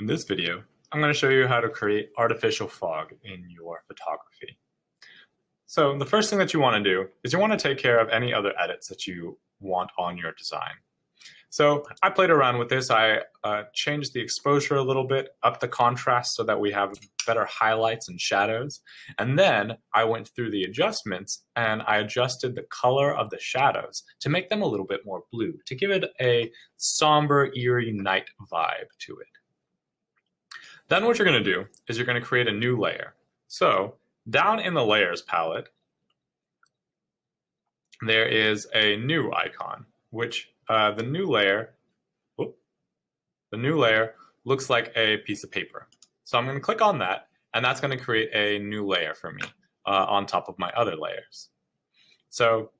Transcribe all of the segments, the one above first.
In this video, I'm going to show you how to create artificial fog in your photography. So the first thing that you want to do is you want to take care of any other edits that you want on your design. So I played around with this. I changed the exposure a little bit, up the contrast so that we have better highlights and shadows. And then I went through the adjustments and I adjusted the color of the shadows to make them a little bit more blue, to give it a somber, eerie night vibe to it. Then what you're going to do is you're going to create a new layer. So down in the layers palette, there is a new icon, which the new layer looks like a piece of paper. So I'm going to click on that, and that's going to create a new layer for me on top of my other layers. So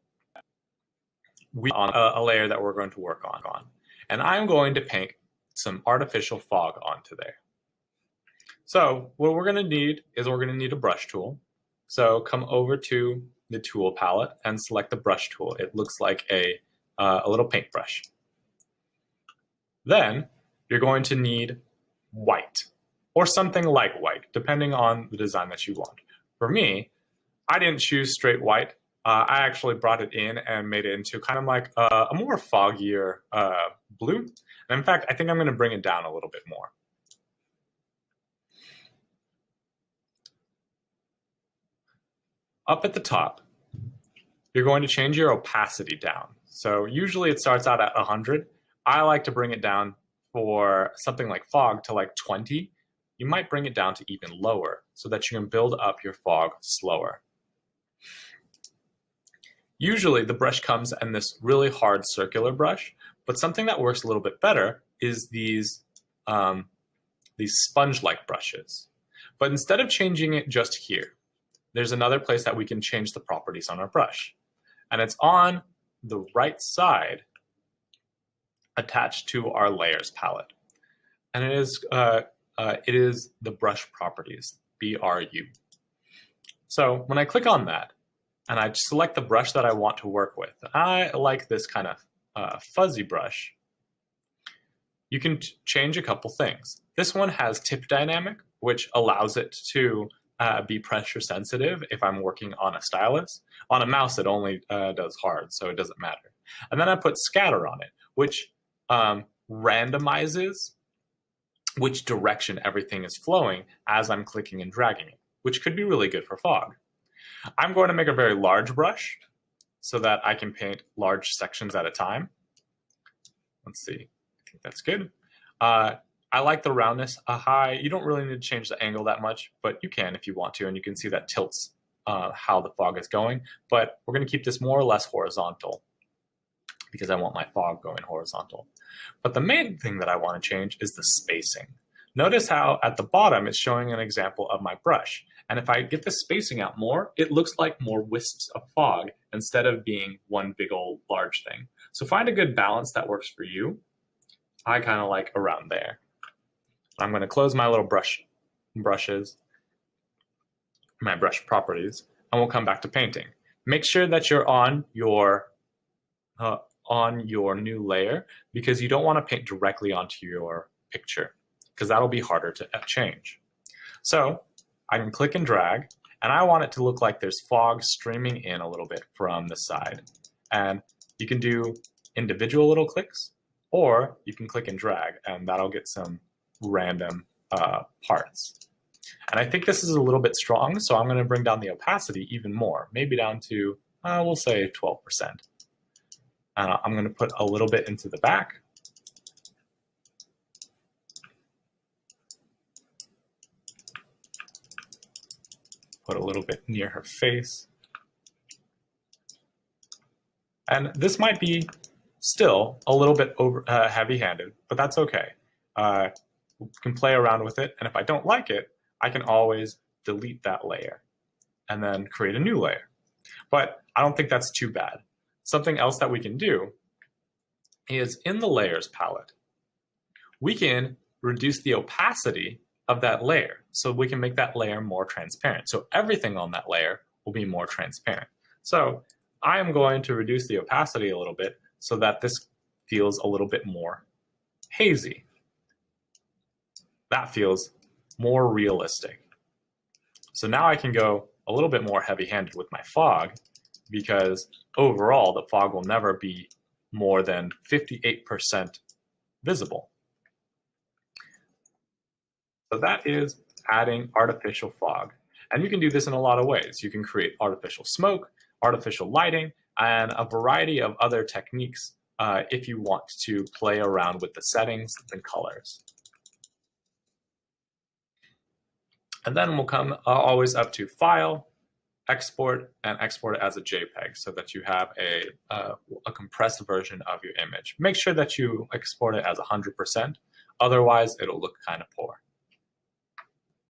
we on a layer that we're going to work on, and I'm going to paint some artificial fog onto there. So what we're going to need is we're going to need a brush tool. So come over to the tool palette and select the brush tool. It looks like a little paintbrush. Then you're going to need white or something like white, depending on the design that you want. For me, I didn't choose straight white. I actually brought it in and made it into kind of like a more foggier blue. And in fact, I think I'm going to bring it down a little bit more. Up at the top, you're going to change your opacity down. So usually it starts out at 100. I like to bring it down for something like fog to like 20. You might bring it down to even lower so that you can build up your fog slower. Usually the brush comes in this really hard circular brush, but something that works a little bit better is these sponge-like brushes. But instead of changing it just here, there's another place that we can change the properties on our brush. And it's on the right side attached to our layers palette. And it is the brush properties, BRU. So when I click on that and I select the brush that I want to work with, I like this kind of fuzzy brush. You can change a couple things. This one has tip dynamic, which allows it to be pressure sensitive if I'm working on a stylus. On a mouse, it only does hard, so it doesn't matter. And then I put scatter on it, which randomizes which direction everything is flowing as I'm clicking and dragging it, which could be really good for fog. I'm going to make a very large brush so that I can paint large sections at a time. Let's see, I think that's good. I like the roundness high. You don't really need to change the angle that much, but you can if you want to, and you can see that tilts how the fog is going. But we're going to keep this more or less horizontal because I want my fog going horizontal. But the main thing that I want to change is the spacing. Notice how at the bottom it's showing an example of my brush. And if I get the spacing out more, it looks like more wisps of fog instead of being one big old large thing. So find a good balance that works for you. I kind of like around there. I'm going to close my little brushes, my brush properties, and we'll come back to painting. Make sure that you're on your new layer because you don't want to paint directly onto your picture because that'll be harder to change. So I can click and drag, and I want it to look like there's fog streaming in a little bit from the side. And you can do individual little clicks, or you can click and drag, and that'll get some random parts. And I think this is a little bit strong, so I'm going to bring down the opacity even more, maybe down to, we'll say 12%. I'm going to put a little bit into the back. Put a little bit near her face. And this might be still a little bit heavy-handed, but that's okay. We can play around with it, and if I don't like it, I can always delete that layer and then create a new layer. But I don't think that's too bad. Something else that we can do is in the layers palette, we can reduce the opacity of that layer so we can make that layer more transparent. So everything on that layer will be more transparent. So I am going to reduce the opacity a little bit so that this feels a little bit more hazy. That feels more realistic. So now I can go a little bit more heavy-handed with my fog, because overall the fog will never be more than 58% visible. So that is adding artificial fog. And you can do this in a lot of ways. You can create artificial smoke, artificial lighting, and a variety of other techniques if you want to play around with the settings and colors. And then we'll come always up to File, Export, and export it as a JPEG so that you have a compressed version of your image. Make sure that you export it as 100%, otherwise it'll look kind of poor.